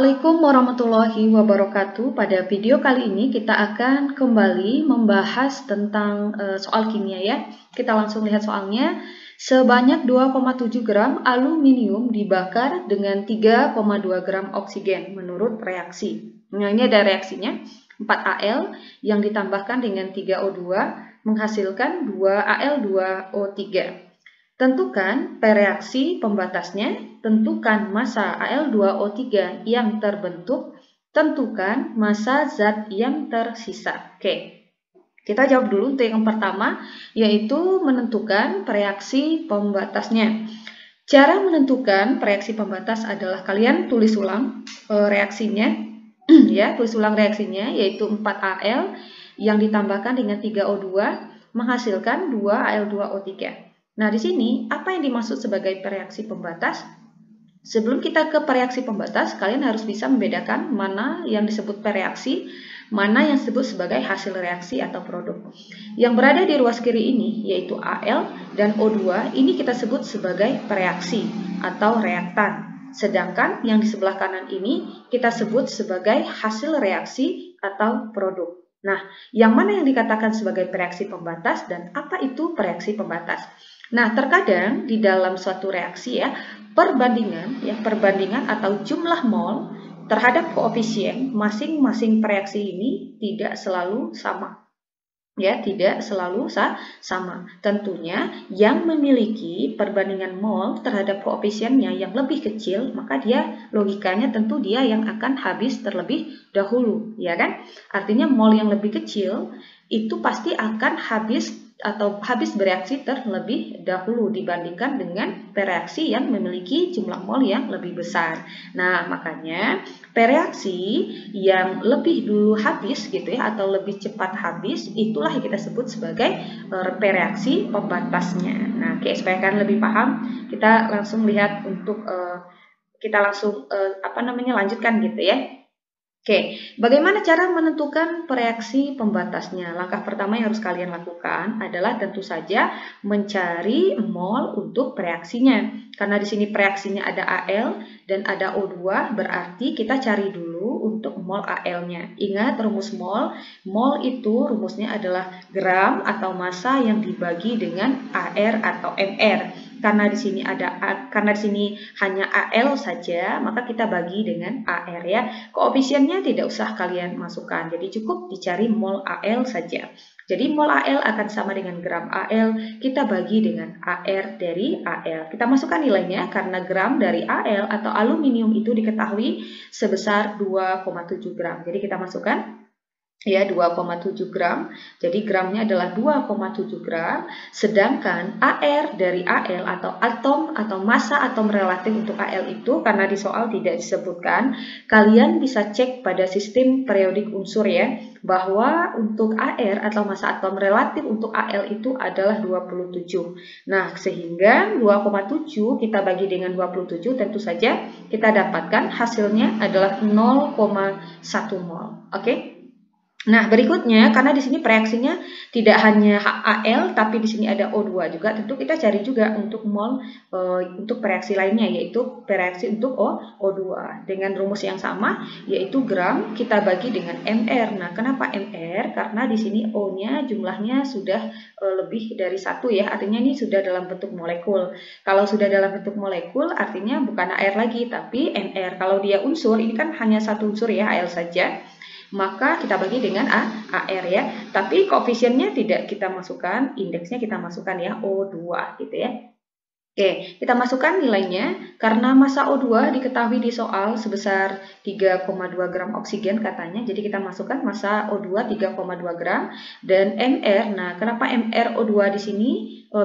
Assalamualaikum warahmatullahi wabarakatuh. Pada video kali ini kita akan kembali membahas tentang soal kimia ya. Kita langsung lihat soalnya. Sebanyak 2,7 gram aluminium dibakar dengan 3,2 gram oksigen menurut reaksi. Nah, ini ada reaksinya. 4Al yang ditambahkan dengan 3O2 menghasilkan 2Al2O3. Tentukan pereaksi pembatasnya, tentukan massa Al2O3 yang terbentuk, tentukan massa zat yang tersisa. Oke, kita jawab dulu untuk yang pertama, yaitu menentukan pereaksi pembatasnya. Cara menentukan pereaksi pembatas adalah kalian tulis ulang reaksinya, ya, tulis ulang reaksinya, yaitu 4Al yang ditambahkan dengan 3O2 menghasilkan 2Al2O3. Nah, di sini apa yang dimaksud sebagai pereaksi pembatas? Sebelum kita ke pereaksi pembatas, kalian harus bisa membedakan mana yang disebut pereaksi, mana yang disebut sebagai hasil reaksi atau produk. Yang berada di ruas kiri ini, yaitu Al dan O2, ini kita sebut sebagai pereaksi atau reaktan. Sedangkan yang di sebelah kanan ini kita sebut sebagai hasil reaksi atau produk. Nah, yang mana yang dikatakan sebagai pereaksi pembatas dan apa itu pereaksi pembatas? Nah, terkadang di dalam suatu reaksi ya, perbandingan atau jumlah mol terhadap koefisien masing-masing pereaksi ini tidak selalu sama. Ya, tidak selalu sama. Tentunya yang memiliki perbandingan mol terhadap koefisiennya yang lebih kecil, maka dia logikanya tentu dia yang akan habis terlebih dahulu, ya kan? Artinya mol yang lebih kecil itu pasti akan habis bereaksi terlebih dahulu dibandingkan dengan pereaksi yang memiliki jumlah mol yang lebih besar. Nah, makanya pereaksi yang lebih dulu habis gitu ya, atau lebih cepat habis, itulah yang kita sebut sebagai pereaksi pembatasnya. Nah, oke, supaya kalian lebih paham, kita langsung lihat untuk lanjutkan gitu ya. Oke, bagaimana cara menentukan pereaksi pembatasnya? Langkah pertama yang harus kalian lakukan adalah tentu saja mencari mol untuk pereaksinya. Karena di sini pereaksinya ada Al dan ada O2, berarti kita cari dulu untuk mol Al-nya. Ingat rumus mol. Mol itu rumusnya adalah gram atau massa yang dibagi dengan AR atau MR. Karena di sini hanya Al saja, maka kita bagi dengan AR ya. Koefisiennya tidak usah kalian masukkan, jadi cukup dicari mol Al saja. Jadi mol Al akan sama dengan gram Al, kita bagi dengan AR dari Al. Kita masukkan nilainya karena gram dari Al atau aluminium itu diketahui sebesar 2,7 gram. Jadi kita masukkan ya 2,7 gram, jadi gramnya adalah 2,7 gram, sedangkan AR dari Al atau atom atau massa atom relatif untuk Al itu, karena di soal tidak disebutkan, kalian bisa cek pada sistem periodik unsur ya, bahwa untuk AR atau massa atom relatif untuk Al itu adalah 27. Nah, sehingga 2,7 kita bagi dengan 27, tentu saja kita dapatkan hasilnya adalah 0,1 mol. Oke? Nah, berikutnya karena di sini pereaksinya tidak hanya Al tapi di sini ada O2 juga, tentu kita cari juga untuk mol untuk pereaksi lainnya, yaitu pereaksi untuk O2 dengan rumus yang sama, yaitu gram kita bagi dengan MR. Nah, kenapa MR? Karena di sini O-nya jumlahnya sudah lebih dari 1 ya, artinya ini sudah dalam bentuk molekul. Kalau sudah dalam bentuk molekul artinya bukan AR lagi tapi MR. Kalau dia unsur, ini kan hanya satu unsur ya, Al saja, maka kita bagi dengan AR ya. Tapi koefisiennya tidak kita masukkan, indeksnya kita masukkan ya O2 gitu ya. Oke, kita masukkan nilainya karena massa O2 diketahui di soal sebesar 3,2 gram oksigen katanya. Jadi kita masukkan massa O2 3,2 gram dan MR. Nah, kenapa MR O2 di sini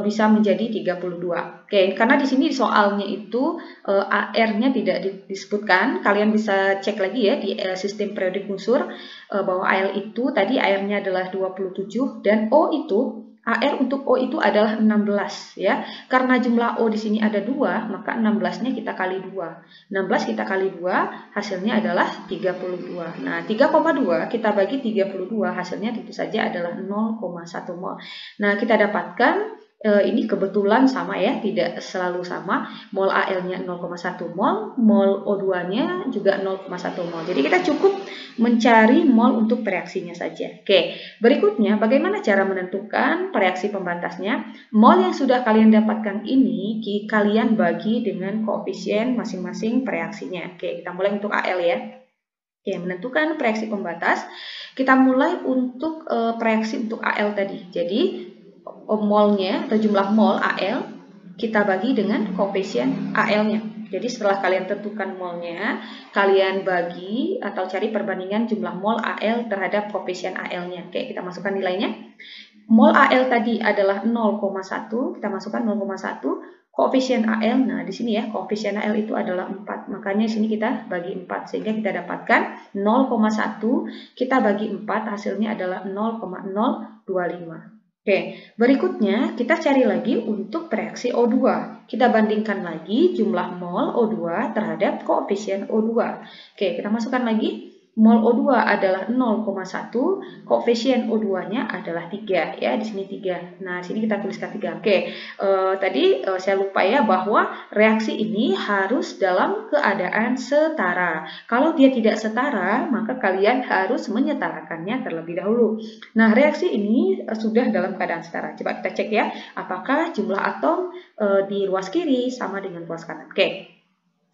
bisa menjadi 32? Oke, karena di sini soalnya itu AR-nya tidak disebutkan. Kalian bisa cek lagi ya di sistem periodik unsur bahwa Al itu tadi AR-nya adalah 27 dan O itu AR untuk O itu adalah 16 ya. Karena jumlah O di sini ada 2, maka 16-nya kita kali 2. 16 kita kali 2 hasilnya adalah 32. Nah, 3,2 kita bagi 32 hasilnya tentu saja adalah 0,1 mol. Nah, kita dapatkan ini kebetulan sama ya, tidak selalu sama. Mol Al-nya 0,1 mol, mol O2-nya juga 0,1 mol. Jadi kita cukup mencari mol untuk reaksinya saja. Oke, berikutnya bagaimana cara menentukan reaksi pembatasnya? Mol yang sudah kalian dapatkan ini kalian bagi dengan koefisien masing-masing reaksinya. Oke, kita mulai untuk Al ya. Oke, menentukan reaksi pembatas. Kita mulai untuk reaksi untuk Al tadi. Jadi molnya atau jumlah mol Al kita bagi dengan koefisien Al-nya. Jadi setelah kalian tentukan molnya, kalian bagi atau cari perbandingan jumlah mol Al terhadap koefisien Al-nya. Oke, kita masukkan nilainya. Mol Al tadi adalah 0,1, kita masukkan 0,1. Koefisien Al, nah di sini ya, koefisien Al itu adalah 4. Makanya di sini kita bagi 4 sehingga kita dapatkan 0,1 kita bagi 4 hasilnya adalah 0,025. Oke, berikutnya kita cari lagi untuk reaksi O2. Kita bandingkan lagi jumlah mol O2 terhadap koefisien O2. Oke, kita masukkan lagi. Mol O2 adalah 0,1, koefisien O2-nya adalah 3 ya, di sini 3. Nah, sini kita tuliskan 3. Oke, tadi saya lupa ya bahwa reaksi ini harus dalam keadaan setara. Kalau dia tidak setara, maka kalian harus menyetarakannya terlebih dahulu. Nah, reaksi ini sudah dalam keadaan setara. Coba kita cek ya, apakah jumlah atom di ruas kiri sama dengan ruas kanan. Oke,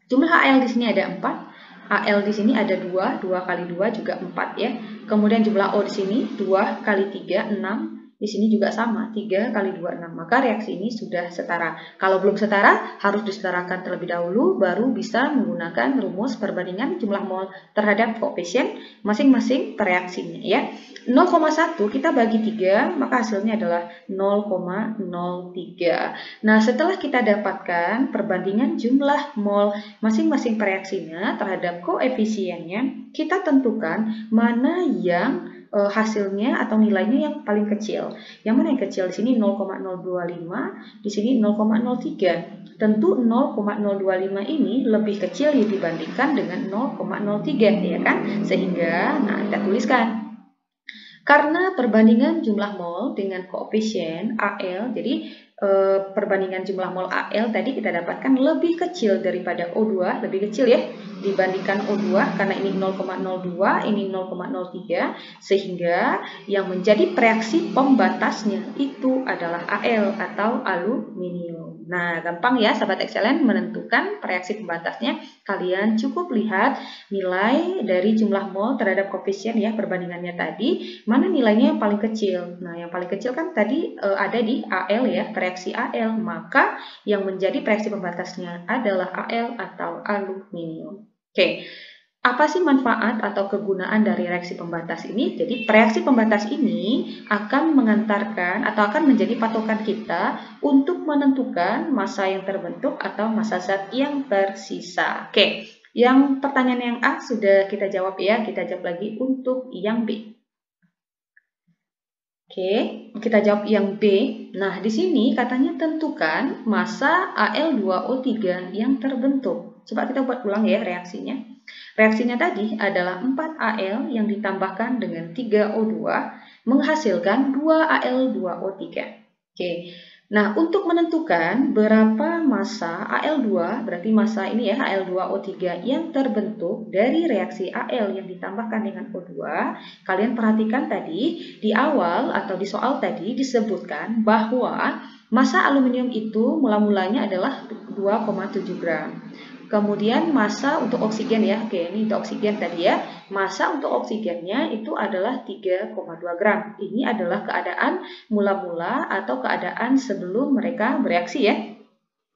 jumlah Al di sini ada 4. Al di sini ada 2, 2 kali 2 juga 4 ya. Kemudian jumlah O di sini 2 kali 3, 6. Di sini juga sama, 3 kali 2, 6. Maka reaksi ini sudah setara. Kalau belum setara, harus disetarakan terlebih dahulu, baru bisa menggunakan rumus perbandingan jumlah mol terhadap koefisien masing-masing reaksinya ya. 0,1 kita bagi 3, maka hasilnya adalah 0,03. Nah, setelah kita dapatkan perbandingan jumlah mol masing-masing reaksinya terhadap koefisiennya, kita tentukan mana yang hasilnya atau nilainya yang paling kecil. Yang mana yang kecil? Di sini 0,025, di sini 0,03. Tentu 0,025 ini lebih kecil dibandingkan dengan 0,03 ya kan? Sehingga nah kita tuliskan karena perbandingan jumlah mol dengan koefisien Al, jadi perbandingan jumlah mol Al tadi kita dapatkan lebih kecil daripada O2, lebih kecil ya dibandingkan O2 karena ini 0,02, ini 0,03, sehingga yang menjadi reaksi pembatasnya itu adalah Al atau aluminium. Nah, gampang ya sahabat excellent menentukan reaksi pembatasnya. Kalian cukup lihat nilai dari jumlah mol terhadap koefisien ya perbandingannya tadi, mana nilainya yang paling kecil. Nah, yang paling kecil kan tadi ada di Al ya, reaksi Al. Maka yang menjadi reaksi pembatasnya adalah Al atau aluminium. Oke. Apa sih manfaat atau kegunaan dari reaksi pembatas ini? Jadi reaksi pembatas ini akan mengantarkan atau akan menjadi patokan kita untuk menentukan massa yang terbentuk atau massa zat yang tersisa. Oke, yang pertanyaan yang A sudah kita jawab ya, kita jawab lagi untuk yang B. Oke, kita jawab yang B. Nah, di sini katanya tentukan massa Al2O3 yang terbentuk. Coba kita buat ulang ya reaksinya. Reaksinya tadi adalah 4Al yang ditambahkan dengan 3O2 menghasilkan 2Al2O3. Oke. Nah, untuk menentukan berapa massa Al2, berarti massa ini ya Al2O3 yang terbentuk dari reaksi Al yang ditambahkan dengan O2, kalian perhatikan tadi di awal atau di soal tadi disebutkan bahwa massa aluminium itu mula-mulanya adalah 2,7 gram. Kemudian massa untuk oksigen ya, oke ini untuk oksigen tadi ya, massa untuk oksigennya itu adalah 3,2 gram. Ini adalah keadaan mula-mula atau keadaan sebelum mereka bereaksi ya.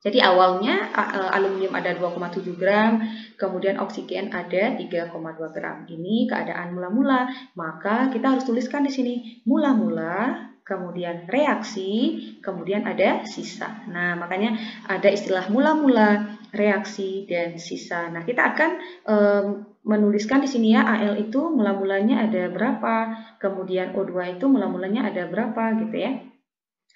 Jadi awalnya aluminium ada 2,7 gram, kemudian oksigen ada 3,2 gram. Ini keadaan mula-mula, maka kita harus tuliskan di sini mula-mula, kemudian reaksi, kemudian ada sisa. Nah, makanya ada istilah mula-mula, reaksi, dan sisa. Nah, kita akan menuliskan di sini ya, Al itu mula-mulanya ada berapa, kemudian O2 itu mula-mulanya ada berapa gitu ya.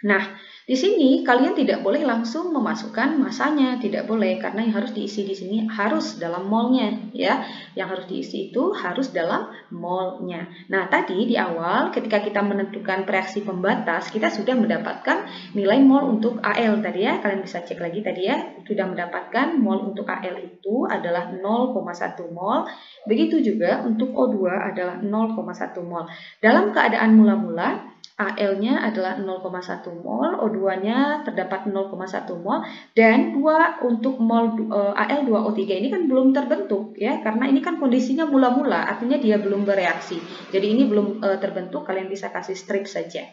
Nah, di sini kalian tidak boleh langsung memasukkan masanya, tidak boleh, karena yang harus diisi di sini harus dalam molnya, ya. Yang harus diisi itu harus dalam molnya. Nah, tadi di awal ketika kita menentukan reaksi pembatas, kita sudah mendapatkan nilai mol untuk Al tadi ya. Kalian bisa cek lagi tadi ya, sudah mendapatkan mol untuk Al itu adalah 0,1 mol. Begitu juga untuk O2 adalah 0,1 mol. Dalam keadaan mula-mula, Al-nya adalah 0,1 mol, O2-nya terdapat 0,1 mol, dan 2 untuk mol Al2O3 ini kan belum terbentuk ya, karena ini kan kondisinya mula-mula, artinya dia belum bereaksi. Jadi ini belum terbentuk, kalian bisa kasih strip saja.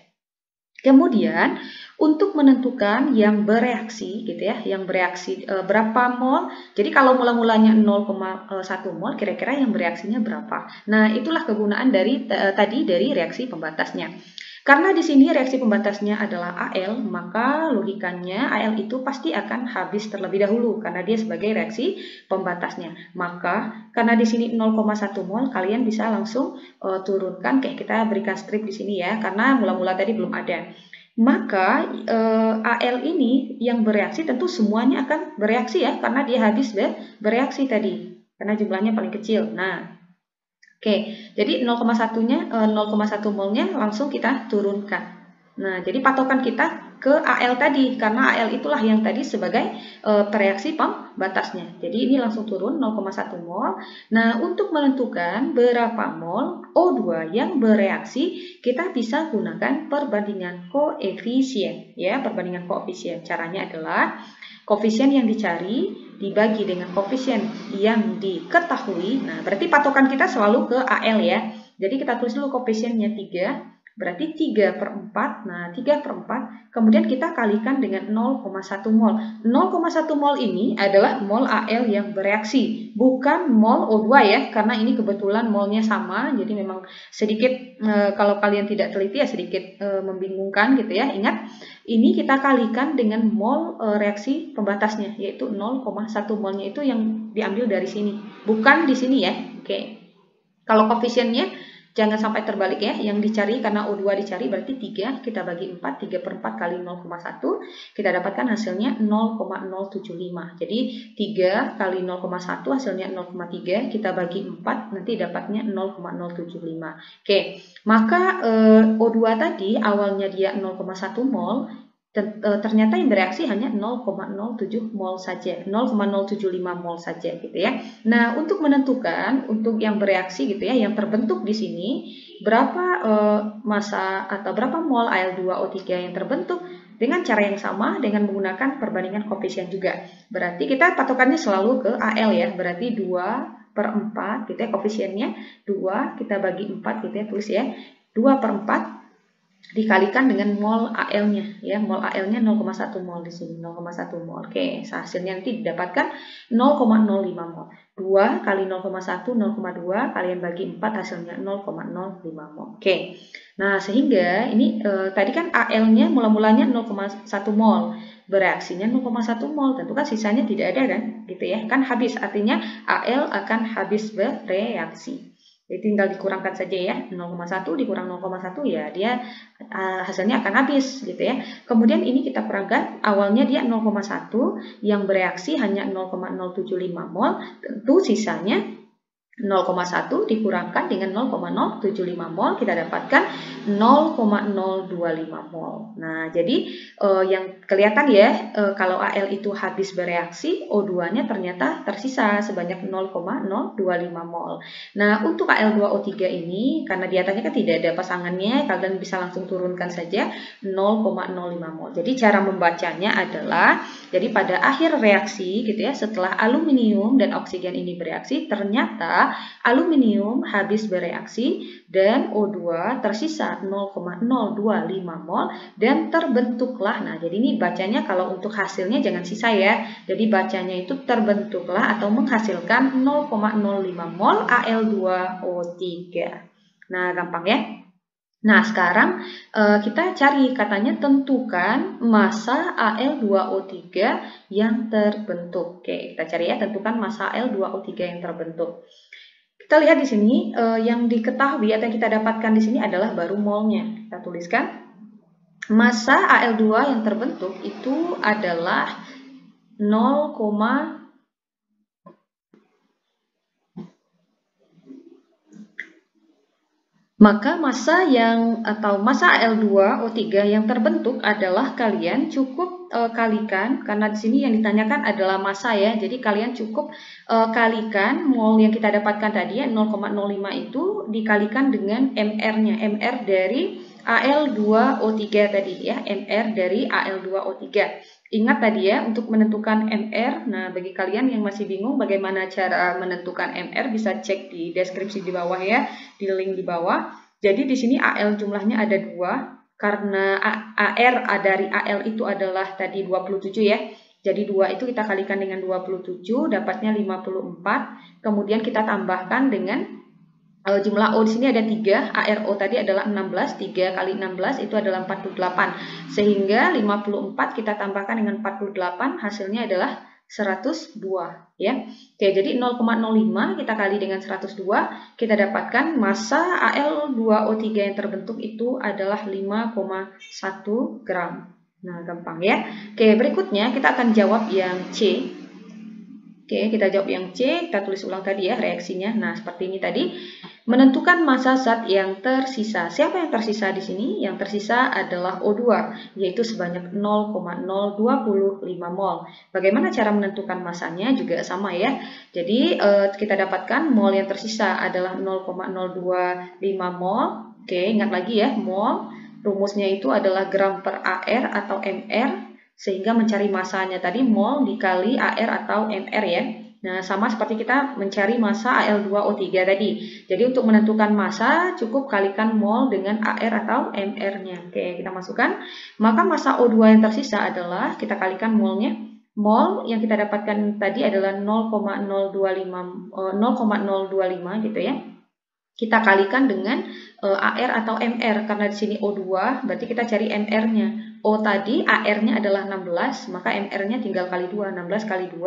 Kemudian untuk menentukan yang bereaksi gitu ya, yang bereaksi berapa mol. Jadi kalau mula-mulanya 0,1 mol, kira-kira yang bereaksinya berapa? Nah, itulah kegunaan dari tadi dari reaksi pembatasnya. Karena di sini reaksi pembatasnya adalah Al, maka logikanya Al itu pasti akan habis terlebih dahulu karena dia sebagai reaksi pembatasnya. Maka karena di sini 0,1 mol, kalian bisa langsung turunkan, kayak kita berikan strip di sini ya, karena mula-mula tadi belum ada. Maka Al ini yang bereaksi tentu semuanya akan bereaksi ya, karena dia habis bereaksi tadi, karena jumlahnya paling kecil. Nah, oke, jadi 0,1-nya 0,1 molnya langsung kita turunkan. Nah, jadi patokan kita ke Al tadi, karena Al itulah yang tadi sebagai reaksi pembatasnya. Jadi ini langsung turun 0,1 mol. Nah, untuk menentukan berapa mol O2 yang bereaksi, kita bisa gunakan perbandingan koefisien. Ya, perbandingan koefisien. Caranya adalah koefisien yang dicari dibagi dengan koefisien yang diketahui. Nah, berarti patokan kita selalu ke Al ya. Jadi kita tulis dulu koefisiennya 3, berarti 3/4. Nah, 3/4, kemudian kita kalikan dengan 0,1 mol. 0,1 mol ini adalah mol Al yang bereaksi, bukan mol O2 ya, karena ini kebetulan molnya sama, jadi memang sedikit kalau kalian tidak teliti ya sedikit membingungkan gitu ya. Ingat, ini kita kalikan dengan mol reaksi pembatasnya, yaitu 0,1 molnya itu yang diambil dari sini, bukan di sini ya. Oke. Kalau koefisiennya jangan sampai terbalik ya, yang dicari karena O2 dicari berarti 3, kita bagi 4, 3/4 kali 0,1, kita dapatkan hasilnya 0,075. Jadi 3 kali 0,1 hasilnya 0,3, kita bagi 4, nanti dapatnya 0,075. Oke, maka O2 tadi awalnya dia 0,1 mol, ternyata yang bereaksi hanya 0,07 mol saja, 0,075 mol saja gitu ya. Nah, untuk menentukan untuk yang bereaksi gitu ya, yang terbentuk di sini berapa massa atau berapa mol Al2O3 yang terbentuk, dengan cara yang sama dengan menggunakan perbandingan koefisien juga. Berarti kita patokannya selalu ke Al ya, berarti 2/4 gitu ya, koefisiennya 2, kita bagi 4 gitu ya, tulis ya, 2/4 dikalikan dengan mol Al-nya ya, mol Al-nya 0,1 mol di sini, 0,1 mol. Oke, hasilnya nanti didapatkan 0,05 mol. 2 kali 0,1 0,2, kalian bagi 4 hasilnya 0,05 mol. Oke. Nah, sehingga ini tadi kan Al-nya mula-mulanya 0,1 mol. Bereaksinya 0,1 mol, tentu kan sisanya tidak ada kan, gitu ya. Kan habis, artinya Al akan habis bereaksi. Jadi tinggal dikurangkan saja ya, 0,1 dikurang 0,1 ya dia hasilnya akan habis gitu ya. Kemudian ini kita kurangkan, awalnya dia 0,1 yang bereaksi hanya 0,075 mol, tentu sisanya 0,1 dikurangkan dengan 0,075 mol, kita dapatkan 0,025 mol. Nah, jadi yang kelihatan ya, kalau Al itu habis bereaksi, O2-nya ternyata tersisa sebanyak 0,025 mol. Nah, untuk Al2O3 ini, karena di atasnya kan tidak ada pasangannya, kalian bisa langsung turunkan saja 0,05 mol. Jadi cara membacanya adalah, jadi pada akhir reaksi gitu ya, setelah aluminium dan oksigen ini bereaksi, ternyata aluminium habis bereaksi dan O2 tersisa 0,025 mol dan terbentuklah. Nah, jadi ini bacanya kalau untuk hasilnya jangan sisa ya. Jadi bacanya itu terbentuklah atau menghasilkan 0,05 mol Al2O3. Nah, gampang ya. Nah, sekarang kita cari, katanya tentukan massa Al2O3 yang terbentuk. Oke, kita cari ya, tentukan massa Al2O3 yang terbentuk. Kita lihat di sini yang diketahui atau yang kita dapatkan di sini adalah baru molnya. Kita tuliskan massa Al2 yang terbentuk itu adalah 0, maka massa Al2O3 yang terbentuk adalah kalian cukup kalikan, karena di sini yang ditanyakan adalah massa ya. Jadi kalian cukup kalikan mol yang kita dapatkan tadi ya 0,05 itu dikalikan dengan MR-nya, MR dari Al2O3 tadi ya, MR dari Al2O3. Ingat tadi ya, untuk menentukan MR, nah bagi kalian yang masih bingung bagaimana cara menentukan MR, bisa cek di deskripsi di bawah ya, di link di bawah. Jadi di sini AL jumlahnya ada 2, karena AR dari AL itu adalah tadi 27 ya. Jadi 2 itu kita kalikan dengan 27, dapatnya 54, kemudian kita tambahkan dengan jumlah O di sini ada 3, ARO tadi adalah 16, 3 kali 16 itu adalah 48. Sehingga 54 kita tambahkan dengan 48, hasilnya adalah 102 ya. Oke, jadi 0,05 kita kali dengan 102, kita dapatkan massa Al2O3 yang terbentuk itu adalah 5,1 gram. Nah, gampang ya. Oke, berikutnya kita akan jawab yang C. Oke, kita jawab yang C, kita tulis ulang tadi ya reaksinya. Nah, seperti ini tadi. Menentukan massa zat yang tersisa. Siapa yang tersisa di sini? Yang tersisa adalah O2, yaitu sebanyak 0,025 mol. Bagaimana cara menentukan massanya? Juga sama ya. Jadi, kita dapatkan mol yang tersisa adalah 0,025 mol. Oke, ingat lagi ya, mol. Rumusnya itu adalah gram per AR atau MR. Sehingga mencari massanya tadi mol dikali AR atau MR ya. Nah, sama seperti kita mencari massa Al2O3 tadi. Jadi untuk menentukan massa cukup kalikan mol dengan AR atau MR-nya. Oke, kita masukkan. Maka massa O2 yang tersisa adalah kita kalikan molnya. Mol yang kita dapatkan tadi adalah 0,025 gitu ya. Kita kalikan dengan AR atau MR, karena di sini O2 berarti kita cari MR-nya. O tadi AR-nya adalah 16, maka MR-nya tinggal kali 2. 16 kali 2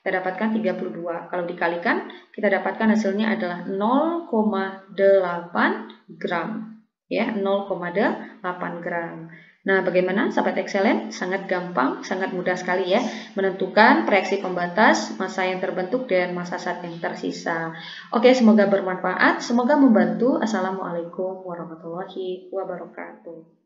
kita dapatkan 32. Kalau dikalikan kita dapatkan hasilnya adalah 0,8 gram. Ya, 0,8 gram. Nah, bagaimana sahabat excellent? Sangat gampang, sangat mudah sekali ya menentukan reaksi pembatas, massa yang terbentuk dan massa zat yang tersisa. Oke, semoga bermanfaat, semoga membantu. Assalamualaikum warahmatullahi wabarakatuh.